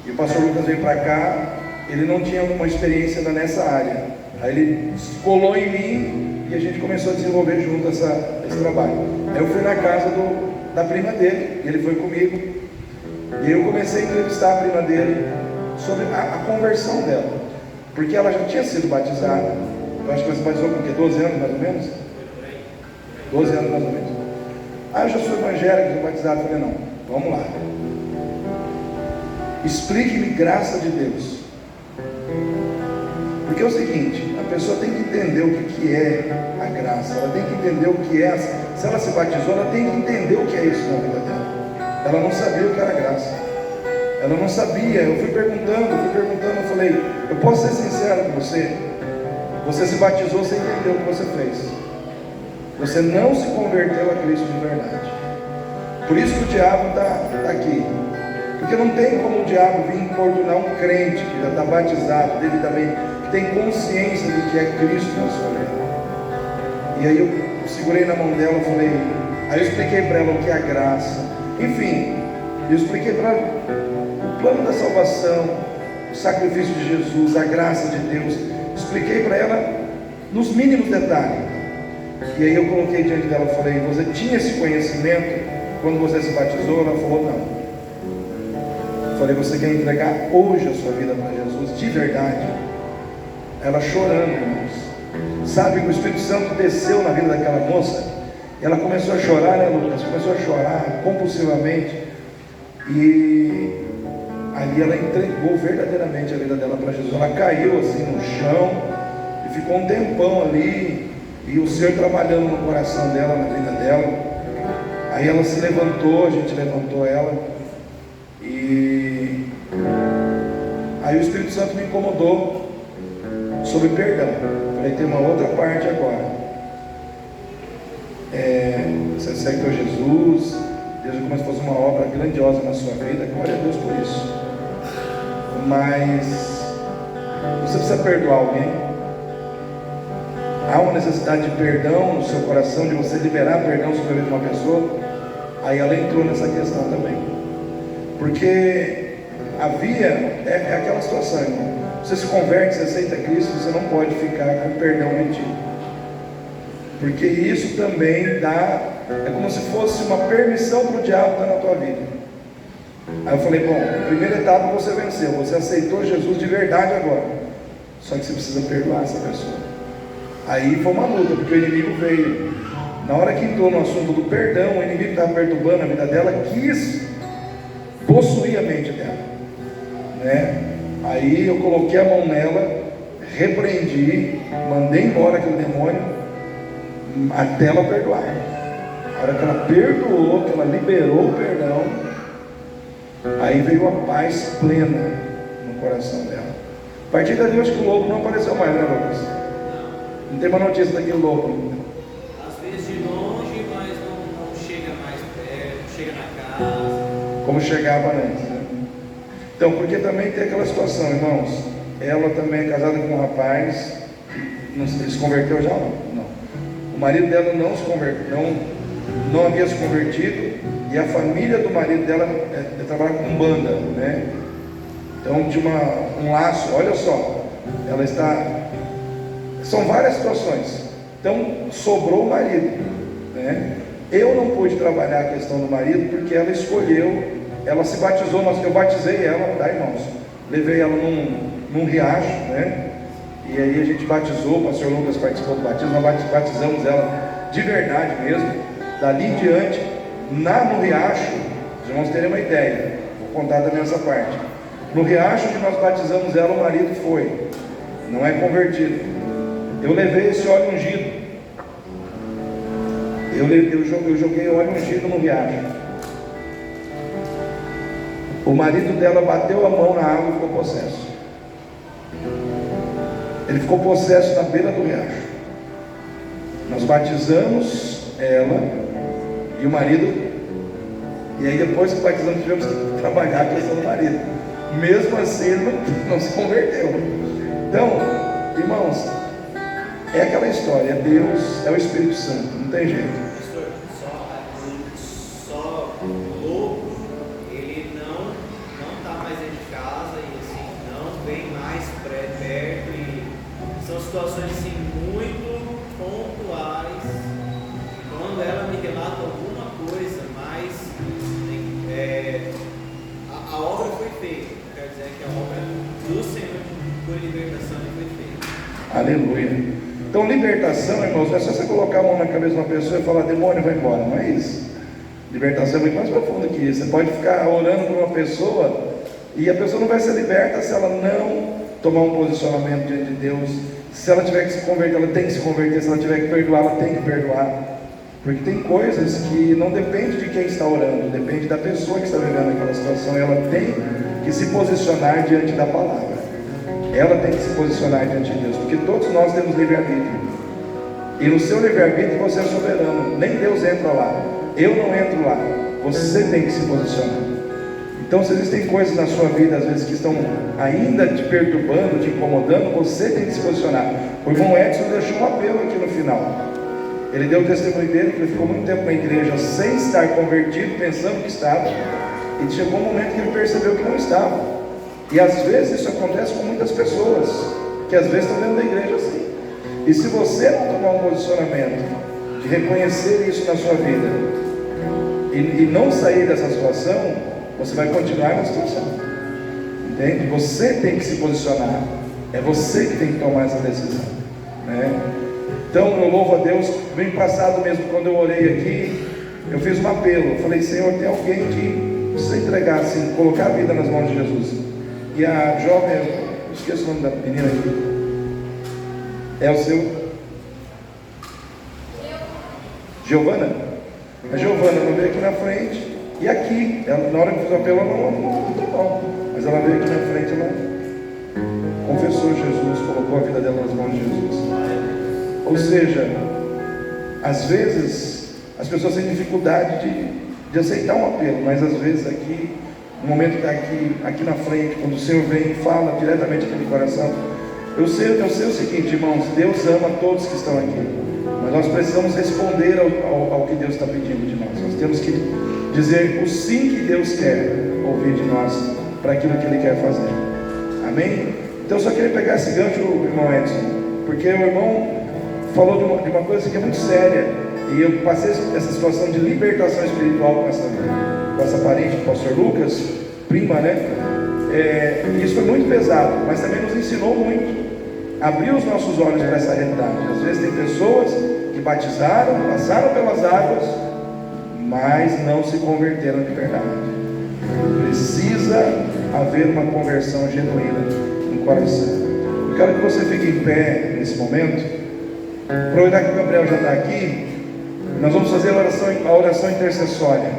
e o pastor Lucas veio para cá, ele não tinha uma experiência nessa área. Aí ele colou em mim e a gente começou a desenvolver junto esse trabalho. Aí eu fui na casa da prima dele, e ele foi comigo, e aí eu comecei a entrevistar a prima dele sobre a conversão dela, porque ela já tinha sido batizada. Eu acho que ela se batizou com o quê? 12 anos mais ou menos? 12 anos mais ou menos. Ah, eu já sou evangélico, sou batizado. Eu falei, não, vamos lá. Explique-me graça de Deus. Porque é o seguinte, a pessoa tem que entender o que é a graça, ela tem que entender o que é, se ela se batizou, ela tem que entender o que é isso na vida dela. Ela não sabia o que era graça, ela não sabia. Eu fui perguntando, eu falei, eu posso ser sincero com você? Você se batizou sem entender o que você fez, você não se converteu a Cristo de verdade. Por isso que o diabo está aqui, porque não tem como o diabo vir importunar um crente que já está batizado devidamente, que tem consciência do que é Cristo na sua vida. E aí eu segurei na mão dela, aí eu expliquei para ela o que é a graça, enfim, eu expliquei para ela o plano da salvação, o sacrifício de Jesus, a graça de Deus, expliquei para ela nos mínimos detalhes. E aí eu coloquei diante dela, falei, você tinha esse conhecimento quando você se batizou? Ela falou, não. Eu falei, você quer entregar hoje a sua vida para Jesus de verdade? Ela chorando, irmãos. Sabe que o Espírito Santo desceu na vida daquela moça, e ela começou a chorar, né, Lucas? Começou a chorar compulsivamente, e ali ela entregou verdadeiramente a vida dela para Jesus. Ela caiu assim no chão, e ficou um tempão ali, e o Senhor trabalhando no coração dela, na vida dela. Aí ela se levantou, a gente levantou ela, e aí o Espírito Santo me incomodou sobre perdão. Falei, tem uma outra parte agora. Você aceitou Jesus, Deus começou a fazer uma obra grandiosa na sua vida, glória a Deus por isso. Mas você precisa perdoar alguém. há uma necessidade de perdão no seu coração, de você liberar perdão sobre a vida de uma pessoa, aí ela entrou nessa questão também. Porque é aquela situação, irmão. Você se converte, você aceita Cristo, você não pode ficar com perdão metido. Porque isso também é como se fosse uma permissão para o diabo estar na tua vida. Aí eu falei, bom, a primeira etapa você venceu, você aceitou Jesus de verdade agora. Só que você precisa perdoar essa pessoa. Aí foi uma luta, porque o inimigo veio. Na hora que entrou no assunto do perdão, o inimigo estava perturbando a vida dela, quis possuir a mente dela, né? Aí eu coloquei a mão nela, repreendi, mandei embora aquele demônio, até ela perdoar. A hora que ela perdoou, que ela liberou o perdão, aí veio a paz plena no coração dela. A partir dali, eu acho que o lobo não apareceu mais, né, Lucas? Não tem uma notícia daquele lobo. Às vezes de longe, mas não chega mais perto, não chega na casa. Como chegava antes, né? Então, porque também tem aquela situação, irmãos. Ela também é casada com um rapaz, se converteu já? Não. O marido dela não se converteu, não havia se convertido, e a família do marido dela trabalha com banda, né? Então tinha um laço, olha só, ela está. São várias situações. Então sobrou o marido, né? Eu não pude trabalhar a questão do marido porque ela escolheu, ela se batizou, eu batizei ela, tá, irmãos? Levei ela num riacho, né? E aí a gente batizou, o pastor Lucas participou do batismo, nós batizamos ela de verdade mesmo. Dali em diante, no riacho, os irmãos terem uma ideia, vou contar também essa parte. No riacho que nós batizamos ela, o marido foi, não é convertido. Eu levei esse óleo ungido. Eu joguei óleo ungido no riacho. O marido dela bateu a mão na água e ficou possesso. Ele ficou possesso na beira do riacho. Nós batizamos ela e o marido. E aí depois que batizamos, tivemos que trabalhar a questão do marido. Mesmo assim, ele não se converteu. Então, irmãos, é aquela história, é Deus, é o Espírito Santo, não tem jeito. Pastor, só o lobo, ele não está mais dentro de casa e assim, não vem mais perto, e são situações assim muito pontuais. Quando ela me relata alguma coisa, mas a obra foi feita. Quer dizer que a obra do Senhor por libertação foi feita. Aleluia. Então, libertação, irmãos, não é só você colocar a mão na cabeça de uma pessoa e falar, demônio, vai embora. Não é isso. Libertação é muito mais profunda que isso. Você pode ficar orando por uma pessoa e a pessoa não vai ser liberta se ela não tomar um posicionamento diante de Deus. Se ela tiver que se converter, ela tem que se converter. Se ela tiver que perdoar, ela tem que perdoar. Porque tem coisas que não depende de quem está orando, depende da pessoa que está vivendo aquela situação. Ela tem que se posicionar diante da palavra. Ela tem que se posicionar diante de Deus, porque todos nós temos livre-arbítrio. E no seu livre-arbítrio você é soberano. Nem Deus entra lá. Eu não entro lá. Você tem que se posicionar. Então, se existem coisas na sua vida, às vezes, que estão ainda te perturbando, te incomodando, você tem que se posicionar. O irmão Edson deixou um apelo aqui no final. Ele deu o testemunho dele, que ele ficou muito tempo na igreja sem estar convertido, pensando que estava. E chegou um momento que ele percebeu que não estava. E às vezes isso acontece com muitas pessoas, que às vezes estão dentro da igreja assim. E se você não tomar um posicionamento de reconhecer isso na sua vida e não sair dessa situação, você vai continuar na situação. Entende? Você tem que se posicionar. É você que tem que tomar essa decisão, né? Então eu louvo a Deus. Bem passado mesmo, quando eu orei aqui, eu fiz um apelo. Eu falei, Senhor, tem alguém que precisa entregar, assim, colocar a vida nas mãos de Jesus. E a jovem, eu esqueço o nome da menina aqui. É o seu? Giovana? A Giovana, ela veio aqui na frente. E aqui, ela, na hora que fez o apelo, ela não tomou. Mas ela veio aqui na frente, ela confessou Jesus, colocou a vida dela nas mãos de Jesus. Ou seja, às vezes as pessoas têm dificuldade de aceitar um apelo, mas às vezes aqui, no momento que está aqui na frente, quando o Senhor vem e fala diretamente aquele coração, Eu sei o seguinte, irmãos, Deus ama todos que estão aqui, mas nós precisamos responder ao que Deus está pedindo de nós. Nós temos que dizer o sim que Deus quer ouvir de nós para aquilo que Ele quer fazer. Amém? Então eu só queria pegar esse gancho, irmão Edson, porque o irmão falou de uma coisa que é muito séria, e eu passei essa situação de libertação espiritual com essa parente do pastor Lucas, prima, né? Isso foi muito pesado, mas também nos ensinou muito, abriu os nossos olhos para essa realidade. Às vezes tem pessoas que batizaram, passaram pelas águas, mas não se converteram de verdade. Precisa haver uma conversão genuína no coração. Eu quero que você fique em pé nesse momento. Aproveitar que o Gabriel já está aqui, nós vamos fazer a oração intercessória.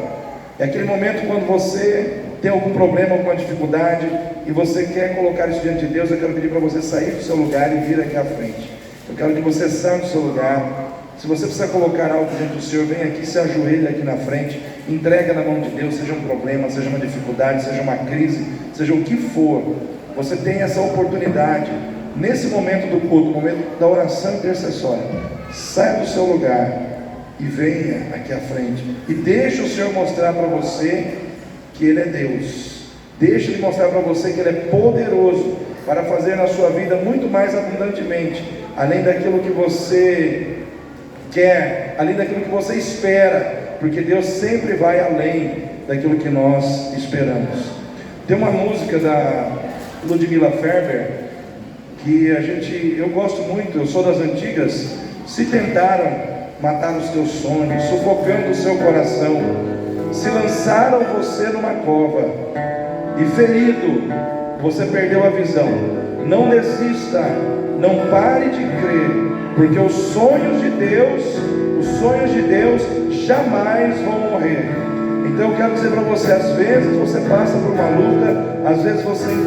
É aquele momento quando você tem algum problema, alguma dificuldade, e você quer colocar isso diante de Deus. Eu quero pedir para você sair do seu lugar e vir aqui à frente. Eu quero que você saia do seu lugar. Se você precisa colocar algo diante do Senhor, vem aqui, se ajoelha aqui na frente, entrega na mão de Deus, seja um problema, seja uma dificuldade, seja uma crise, seja o que for. Você tem essa oportunidade, nesse momento do culto, no momento da oração intercessória. Saia do seu lugar e venha aqui à frente, e deixa o Senhor mostrar para você que Ele é Deus. Deixa Ele mostrar para você que Ele é poderoso para fazer na sua vida muito mais abundantemente, além daquilo que você quer, além daquilo que você espera, porque Deus sempre vai além daquilo que nós esperamos. Tem uma música da Ludmilla Ferber que eu gosto muito, eu sou das antigas. Se tentaram matar os teus sonhos, sufocando o seu coração, se lançaram você numa cova, e ferido você perdeu a visão, não desista, não pare de crer, porque os sonhos de Deus jamais vão morrer. Então eu quero dizer para você, às vezes você passa por uma luta, às vezes você encontra